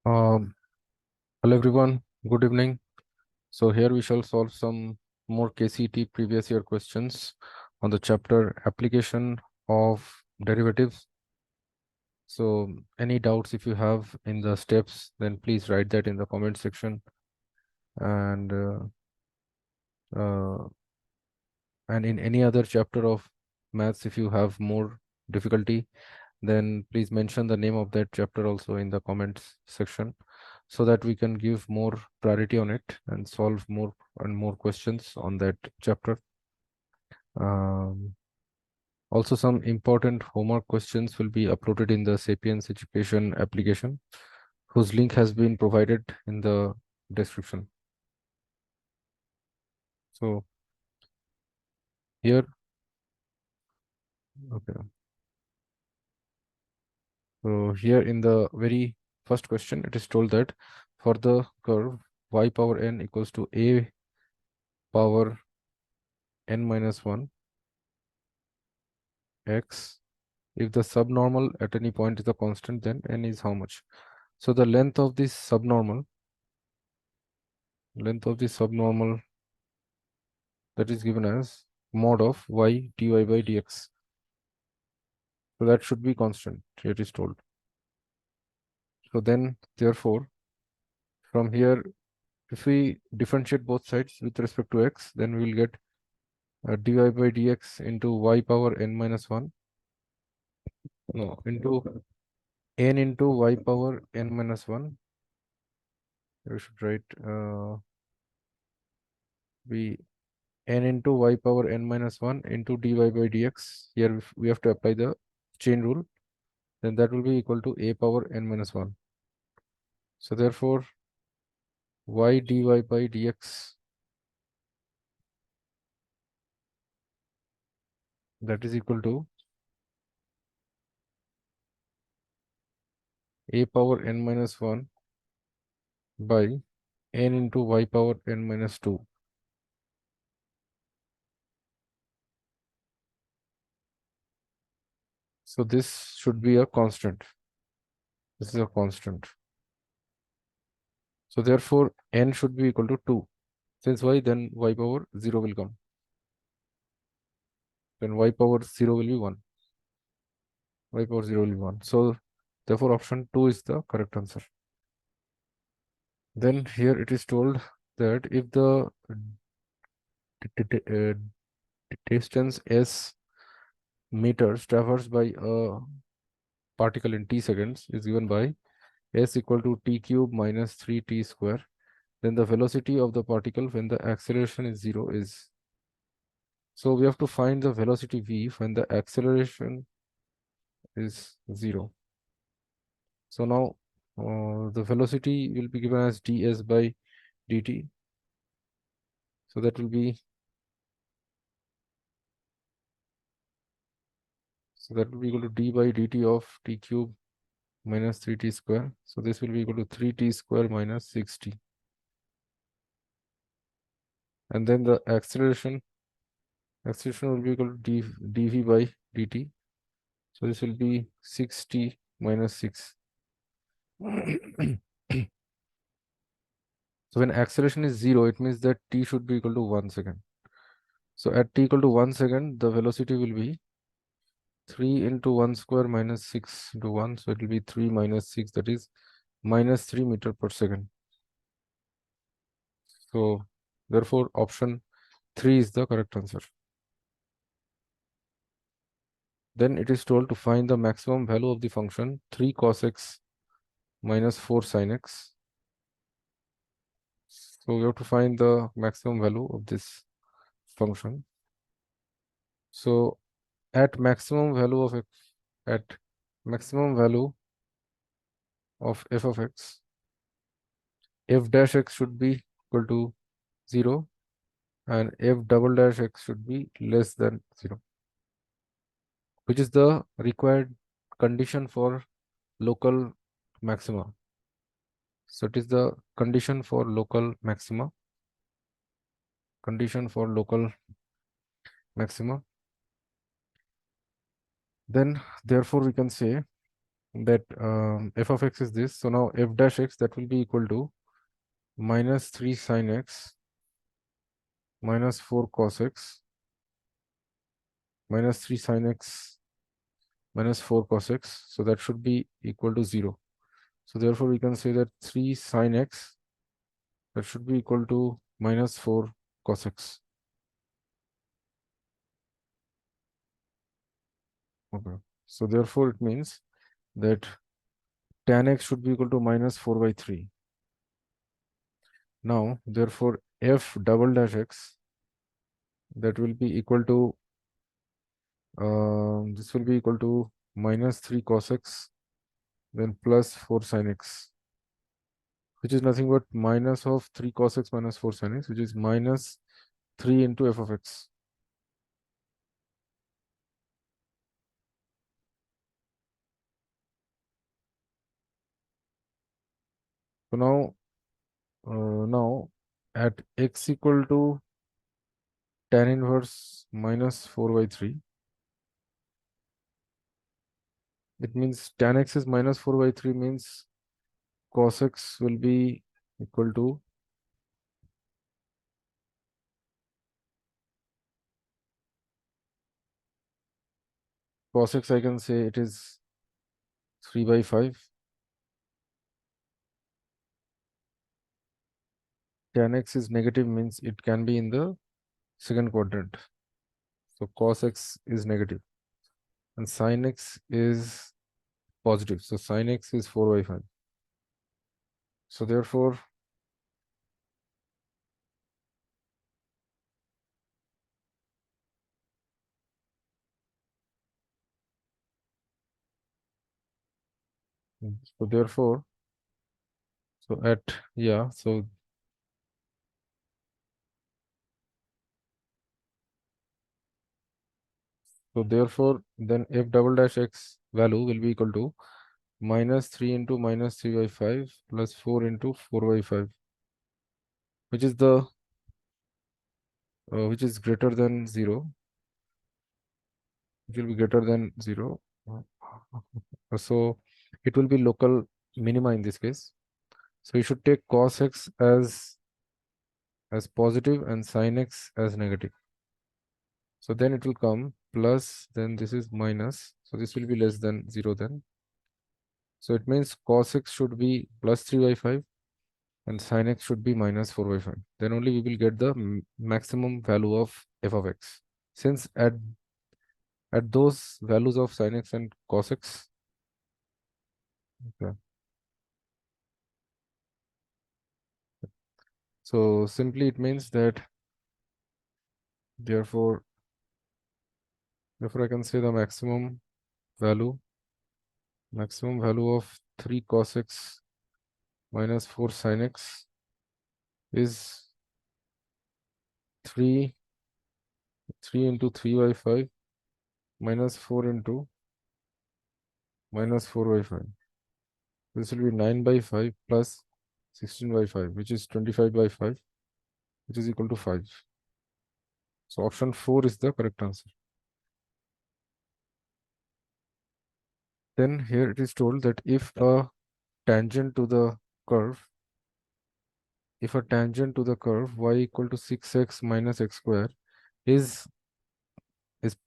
Um, Hello everyone, good evening. So here we shall solve some more KCET previous year questions on the chapter application of derivatives. So any doubts if you have in the steps, then please write that in the comment section. And uh, and in any other chapter of maths, if you have more difficulty, then please mention the name of that chapter also in the comments section, so that we can give more priority on it and solve more and more questions on that chapter. Also, some important homework questions will be uploaded in the Sapience Education application, whose link has been provided in the description. So here, okay. So here in the very first question, it is told that for the curve y power n equals to a power n minus 1 x, if the subnormal at any point is a constant, then n is how much? So the length of this subnormal, that is given as mod of y dy by dx. So that should be constant, here it is told. So then, therefore, from here, if we differentiate both sides with respect to x, then we will get dy by dx into y power n minus 1, no, into n into y power n minus 1. We should write we n into y power n minus 1 into dy by dx. Here we have to apply the chain rule. Then that will be equal to a power n minus 1. So therefore, y dy by dx, that is equal to a power n minus 1 by n into y power n minus 2. So this should be a constant. This is a constant. So therefore, n should be equal to 2. Since y, then y power 0 will come. Then y power 0 will be 1. Y power 0 will be 1. So therefore, option 2 is the correct answer. Then here it is told that if the distance s meters traversed by a particle in t seconds is given by s equal to t cube minus 3t square, then the velocity of the particle when the acceleration is 0 is. So we have to find the velocity v when the acceleration is 0. So now the velocity will be given as ds by dt. So that will be equal to d by dt of t cube minus 3t square. So this will be equal to 3t square minus 6t. And then the acceleration will be equal to dv by dt. So this will be 6t minus 6. So when acceleration is 0, it means that t should be equal to 1 second. So at t equal to 1 second, the velocity will be 3 into 1 square minus 6 into 1. So it will be 3 minus 6, that is minus 3 meter per second. So therefore, option 3 is the correct answer. Then it is told to find the maximum value of the function 3 cos x minus 4 sin x. So we have to find the maximum value of this function. So at maximum value of f of x, f dash x should be equal to 0 and f double dash x should be less than 0, which is the required condition for local maxima. So it is the condition for local maxima. Then therefore we can say that f of x is this. So now f dash x, that will be equal to minus 3 sine x minus 4 cos x minus 3 sine x minus 4 cos x. So that should be equal to 0. So therefore we can say that 3 sine x, that should be equal to minus 4 cos x. Okay. So therefore it means that tan x should be equal to minus 4 by 3. Now therefore f double dash x, that will be equal to this will be equal to minus 3 cos x then plus 4 sin x, which is nothing but minus of 3 cos x minus 4 sin x, which is minus 3 into f of x. So now at x equal to tan inverse minus 4 by 3, it means tan x is minus 4 by 3 means cos x will be equal to cos x, I can say it is 3 by 5. Tan x is negative means it can be in the second quadrant. So cos x is negative and sin x is positive. So sin x is 4 by 5. So therefore, so therefore, so at, yeah, so therefore, then f double dash x value will be equal to minus 3 into minus 3 by 5 plus 4 into 4 by 5, which is the which is greater than 0. It will be greater than 0. So it will be local minima in this case. So you should take cos x as positive and sin x as negative. So then it will come plus, then this is minus. So this will be less than 0 then. So it means cos x should be plus 3 by 5 and sin x should be minus 4 by 5. Then only we will get the maximum value of f of x. Since at those values of sin x and cos x, okay. So simply it means that therefore I can say the value maximum value of 3 cos x minus 4 sin x is 3 into 3 by 5 minus 4 into minus 4 by 5. This will be 9 by 5 plus 16 by 5, which is 25 by 5, which is equal to 5. So option 4 is the correct answer. Then here it is told that if a tangent to the curve, y equal to 6x minus x square is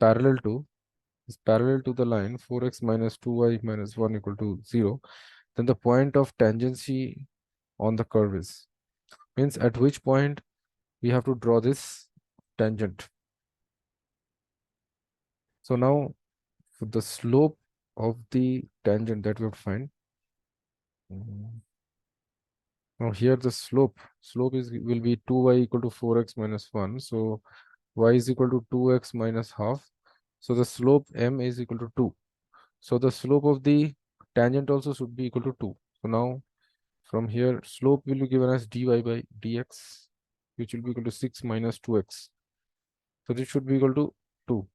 parallel to the line 4x minus 2y minus 1 equal to 0, then the point of tangency on the curve is, means at which point we have to draw this tangent. So now for the slope of the tangent that we have to find. Now here the slope is will be 2y equal to 4x minus 1. So y is equal to 2x minus half. So the slope m is equal to 2. So the slope of the tangent also should be equal to 2. So now from here slope will be given as dy by dx, which will be equal to 6 minus 2x. So this should be equal to 2.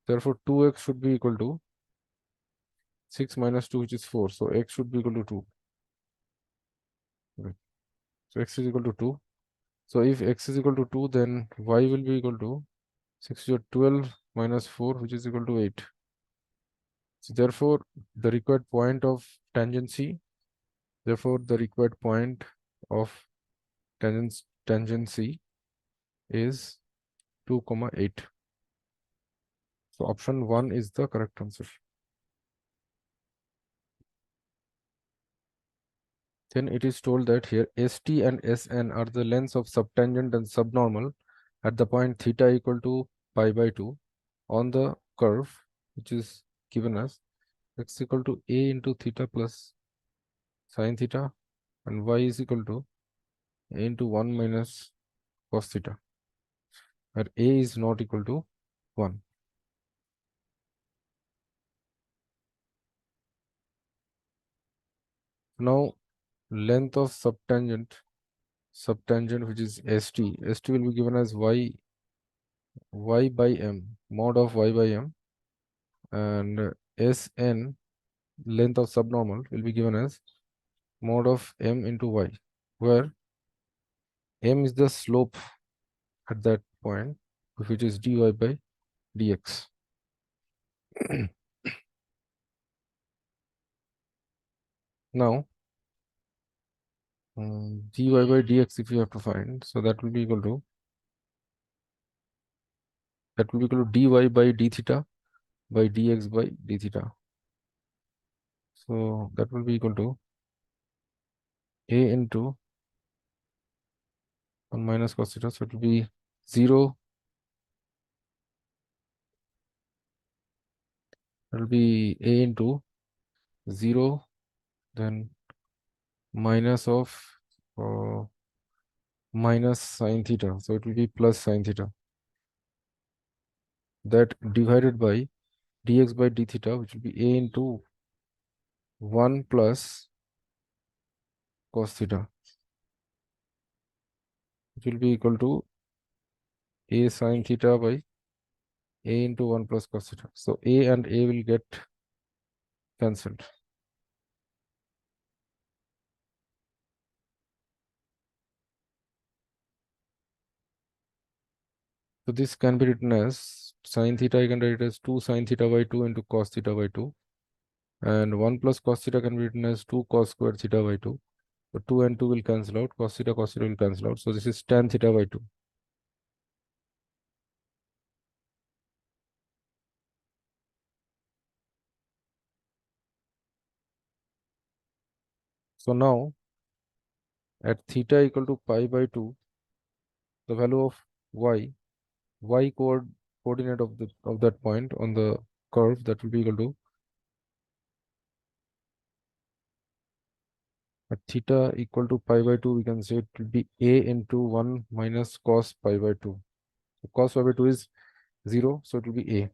Therefore 2x should be equal to 6 minus 2, which is 4. So x should be equal to 2. Okay. So x is equal to 2. So if x is equal to 2, then y will be equal to 6 to 12 minus 4, which is equal to 8. So therefore, the required point of tangency, therefore the required point of tangency is 2,8. So option 1 is the correct answer. Then it is told that here ST and SN are the lengths of subtangent and subnormal at the point theta equal to pi by 2 on the curve, which is given as x equal to a into theta plus sine theta and y is equal to a into 1 minus cos theta, where a is not equal to 1. Now length of subtangent which is ST will be given as y by m, mod of y by m, and Sn, length of subnormal, will be given as mod of m into y, where m is the slope at that point, which is dy by dx. Now dy by dx, if you have to find, so that will be equal to dy by d theta by dx by d theta. So that will be equal to a into 1 minus cos theta. So it will be 0. It will be a into 0, then minus of uh, minus sine theta. So it will be plus sine theta. That divided by dx by d theta, which will be a into 1 plus cos theta, which will be equal to a sine theta by a into 1 plus cos theta. So a and a will get cancelled. So this can be written as sine theta, I can write it as 2 sine theta by 2 into cos theta by 2. And 1 plus cos theta can be written as 2 cos square theta by 2. So 2 and 2 will cancel out, cos theta will cancel out. So this is tan theta by 2. So now at theta equal to pi by 2, the value of y coordinate of that point on the curve, that will be equal to, at theta equal to pi by 2, we can say it will be a into 1 minus cos pi by 2. So cos pi by 2 is 0, so it will be a.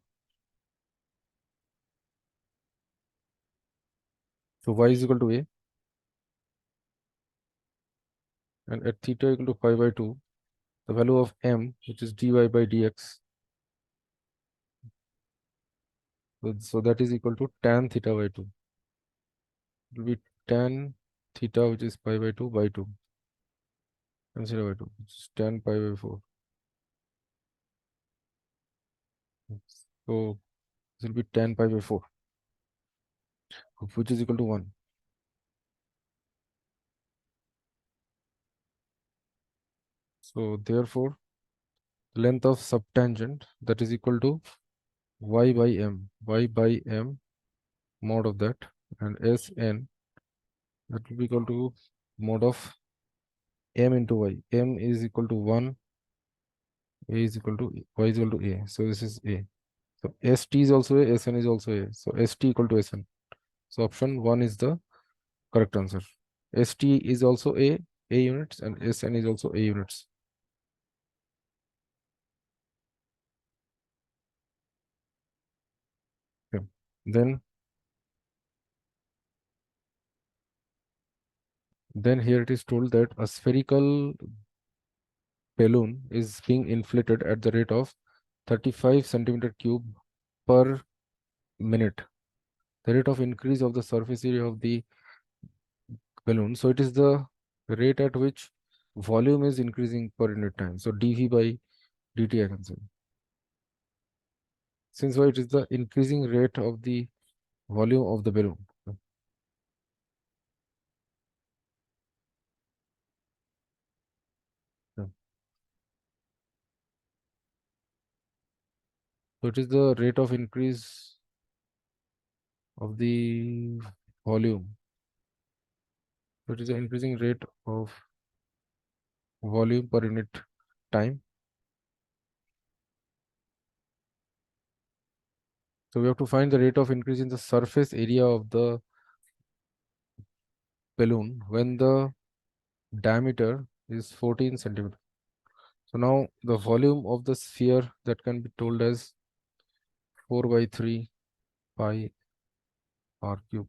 So y is equal to a, and at theta equal to pi by 2, the value of m, which is dy by dx, so that is equal to tan theta by 2. It will be tan theta, which is pi by 2 by 2, tan theta by 2, which is tan pi by 4. So this will be tan pi by 4, which is equal to 1. So therefore, length of subtangent, that is equal to y by m mod of that, and Sn, that will be equal to mod of m into y. M is equal to 1, a is equal to y is equal to a. So this is a. So St is also a, Sn is also a. So St equal to Sn. So option 1 is the correct answer. St is also a units, and Sn is also a units. Okay. Then here it is told that a spherical balloon is being inflated at the rate of 35 centimeter cube per minute. The rate of increase of the surface area of the balloon. So it is the rate at which volume is increasing per unit time. So dV by dt, I can say. Since it is the increasing rate of the volume of the balloon. So it is the rate of increase of the volume. So it is the increasing rate of volume per unit time. So we have to find the rate of increase in the surface area of the balloon when the diameter is 14 centimeters. So now the volume of the sphere, that can be told as 4 by 3 pi r cube.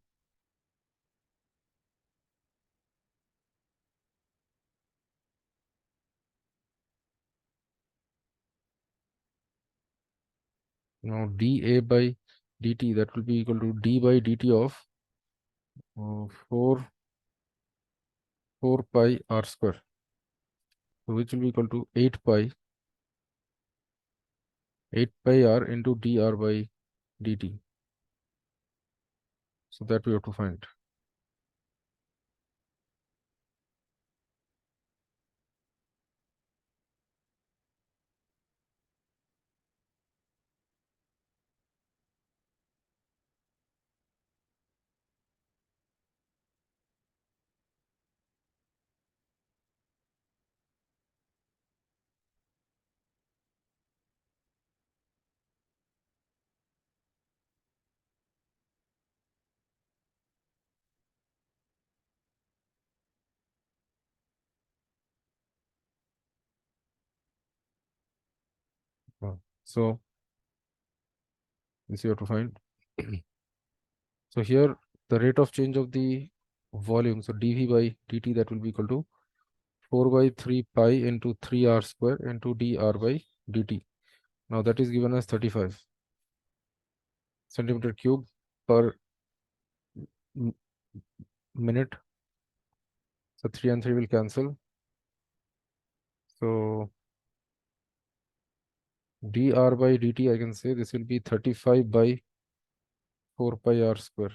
Now dA by dt, that will be equal to d by dt of 4 pi r square, so which will be equal to 8 pi r into dr by dt. So that we have to find. So this you have to find. So here the rate of change of the volume, so dv by dt, that will be equal to 4 by 3 pi into 3r square into dr by dt. Now that is given as 35 centimeter cube per minute. So 3 and 3 will cancel. So dr by dt, I can say this will be 35 by 4 pi r square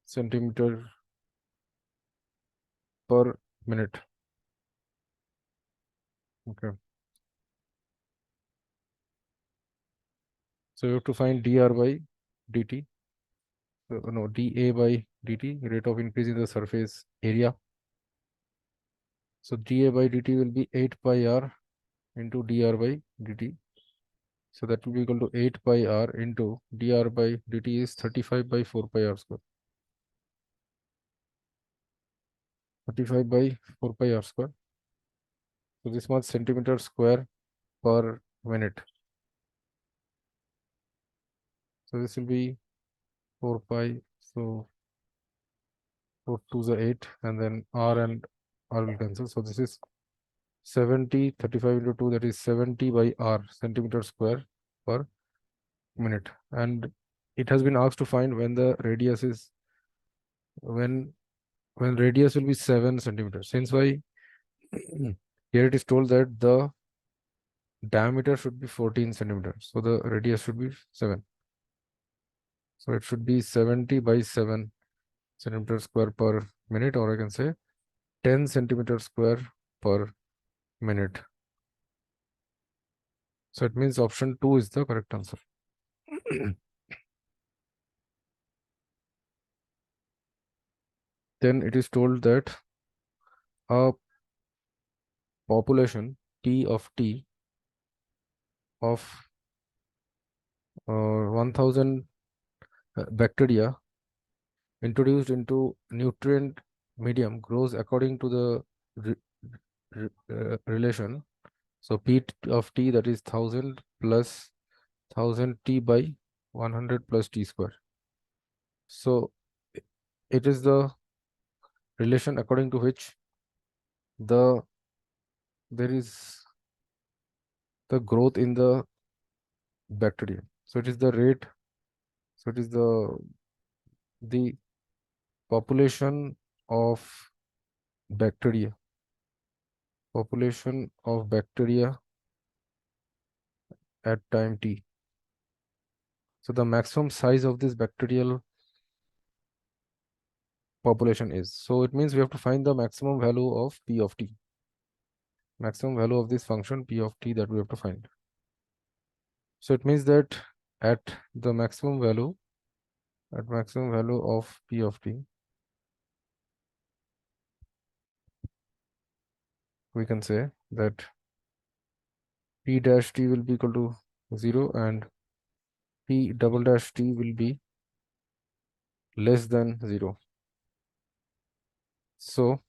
centimeter per minute. Okay. So you have to find dr by dt. So, no, dA by dt, rate of increase in the surface area. So dA by dt will be 8 pi r into dr by dt. So that will be equal to 8 pi r into dr by dt is 35 by 4 pi r square. 35 by 4 pi r square. So this much centimeter square per minute. So this will be 4 pi. So 4 to the 8, and then r and r will cancel. So this is 70, 35 into 2, that is 70 by r centimeter square per minute. And it has been asked to find when the radius is, when radius will be 7 centimeters. Since why here it is told that the diameter should be 14 centimeters, so the radius should be 7. So it should be 70 by 7 centimeters square per minute, or I can say 10 centimeters square per minute. So it means option 2 is the correct answer. Then it is told that a population T of T of 1000 bacteria introduced into nutrient medium grows according to the relation. So P of T, that is 1000 plus 1000 T by 100 plus T square. So it is the relation according to which there is the growth in the bacteria. So it is the rate. So it is the population of bacteria. Population of bacteria at time t. So the maximum size of this vectorial population is. So it means we have to find the maximum value of p of t. Maximum value of this function p of t that we have to find. So it means that at the maximum value, of p of t, we can say that p dash t will be equal to 0 and p double dash t will be less than 0. So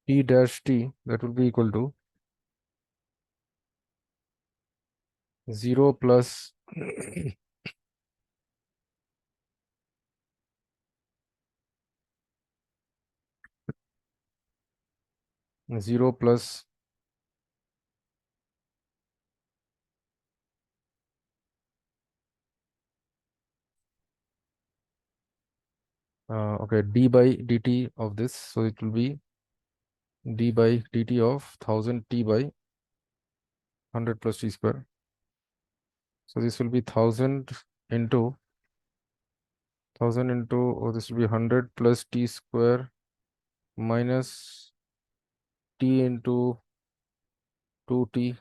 p dash t that will be equal to 0 plus 0 plus okay, d by dt of this. So it will be d by dt of 1000 t by 100 plus t square. So this will be 1000 into oh, this will be 100 plus t square minus t into 2t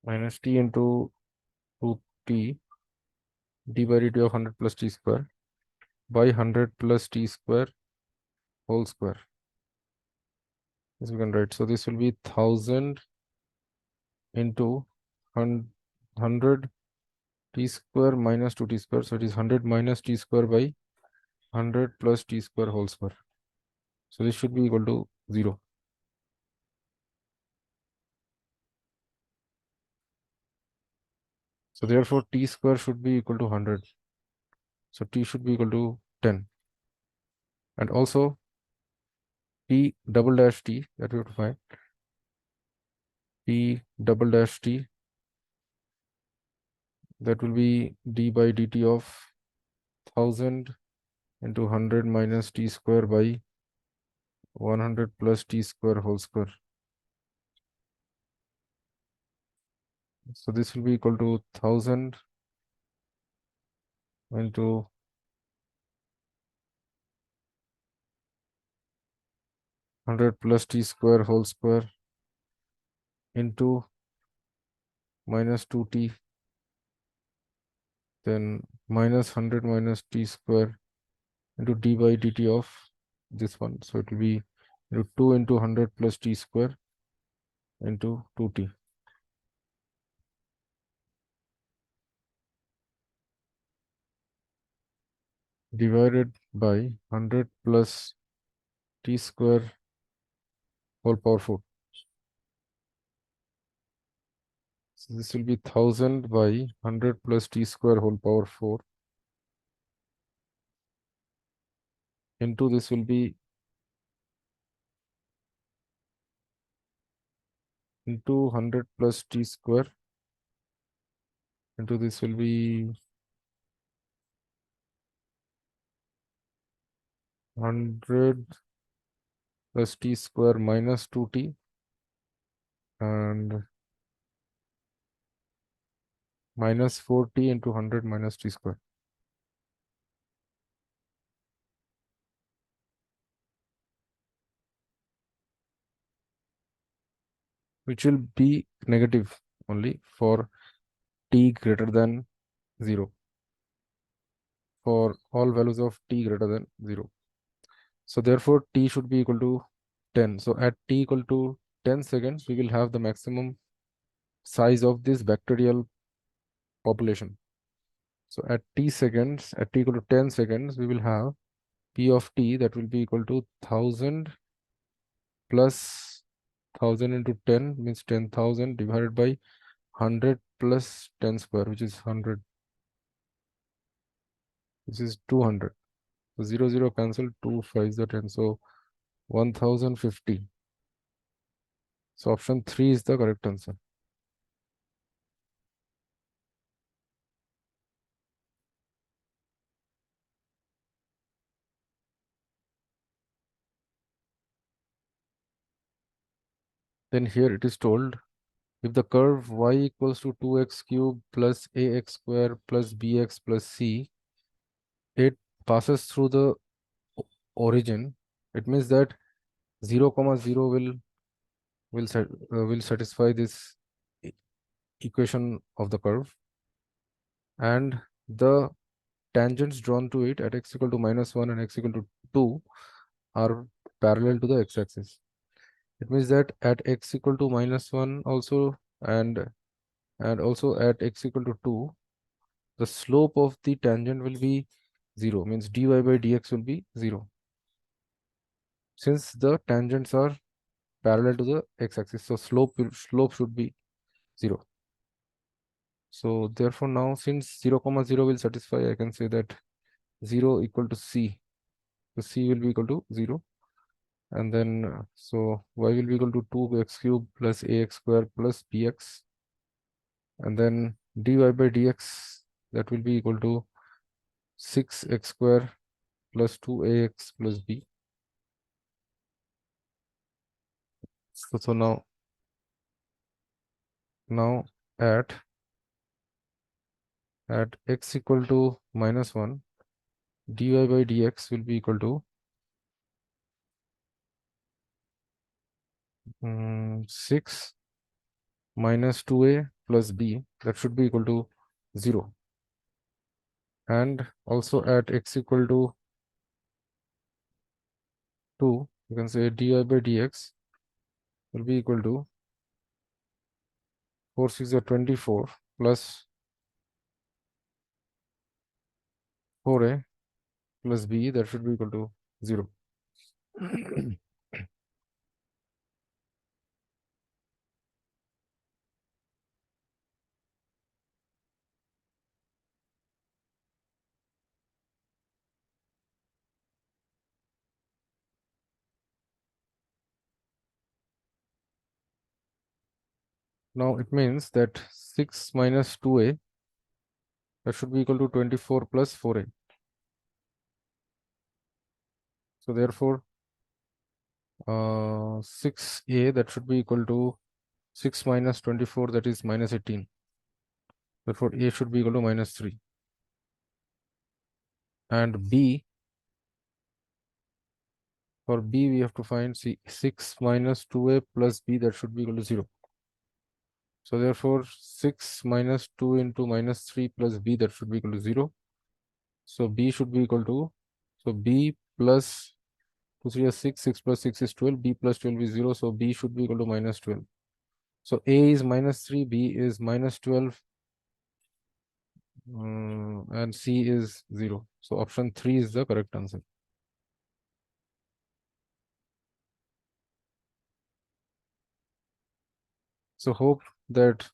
minus t into 2t d by dt of 100 plus t square by 100 plus t square whole square. This we can write. So this will be 1000 into 100 t square minus 2t square. So it is 100 minus t square by 100 plus t square whole square. So this should be equal to 0. So therefore t square should be equal to 100. So t should be equal to 10. And also p double dash t that we have to find. P double dash t that will be d by dt of 1000 into 100 minus t square by 100 plus t square whole square. So this will be equal to 1000 into 100 plus t square whole square into minus 2t, then minus 100 minus t square into d by dt of this one. So it will be 2 into 100 plus t square into 2t. Divided by 100 plus t square whole power 4. So this will be 1000 by 100 plus t square whole power 4 into this will be into 100 plus t square into this will be 100 plus t square minus 2t and minus 4t into 100 minus t square. Which will be negative only for t greater than 0. For all values of t greater than 0. So therefore t should be equal to 10. So at t equal to 10 seconds, we will have the maximum size of this vectorial population. So at t seconds, at t equal to 10 seconds, we will have p of t that will be equal to 1000 plus 1000 into 10 means 10,000 divided by 100 plus 10 square, which is 100. This is 200. So 0, 0 cancel, 2 5 is the 10. So 1050. So option 3 is the correct answer. then here it is told, if the curve y equals to 2x cube plus ax square plus bx plus c, it passes through the origin, it means that 0 comma 0 will satisfy this e- equation of the curve, and the tangents drawn to it at x equal to -1 and x equal to 2 are parallel to the x-axis. It means that at x equal to -1 also, and also at x equal to 2, the slope of the tangent will be 0, means dy by dx will be 0, since the tangents are parallel to the x-axis, so slope should be 0. So therefore now, since 0 comma 0 will satisfy, I can say that 0 equal to c, so c will be equal to 0, and then so y will be equal to 2x cube plus ax square plus bx, and then dy by dx, that will be equal to 6x square plus 2ax plus b. So now at x equal to -1, dy by dx will be equal to 6 minus 2a plus b, that should be equal to 0. And also at x equal to 2, you can say dy by dx will be equal to 4 6 are 24 plus 4a plus b, that should be equal to 0. Now it means that 6 minus 2a, that should be equal to 24 plus 4a. So therefore 6a, that should be equal to 6 minus 24, that is minus 18. Therefore a should be equal to -3. And b, for b we have to find 6 minus 2a plus b, that should be equal to 0. So therefore 6 minus 2 into -3 plus b, that should be equal to 0. So b should be equal to, so b plus 2 3 is 6, 6 plus 6 is 12, b plus 12 is 0, so b should be equal to -12. So a is -3, b is -12, and c is 0. So option 3 is the correct answer. So hope that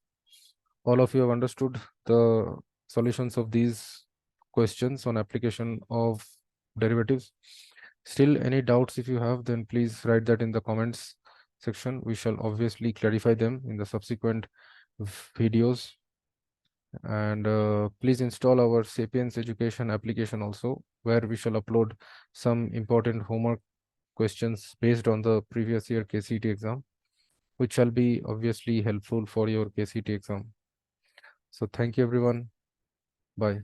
all of you have understood the solutions of these questions on application of derivatives. Still, any doubts if you have, then please write that in the comments section. We shall obviously clarify them in the subsequent videos. And please install our Sapience education application also, where we shall upload some important homework questions based on the previous year KCET exam, which shall be obviously helpful for your KCET exam. So thank you everyone. Bye.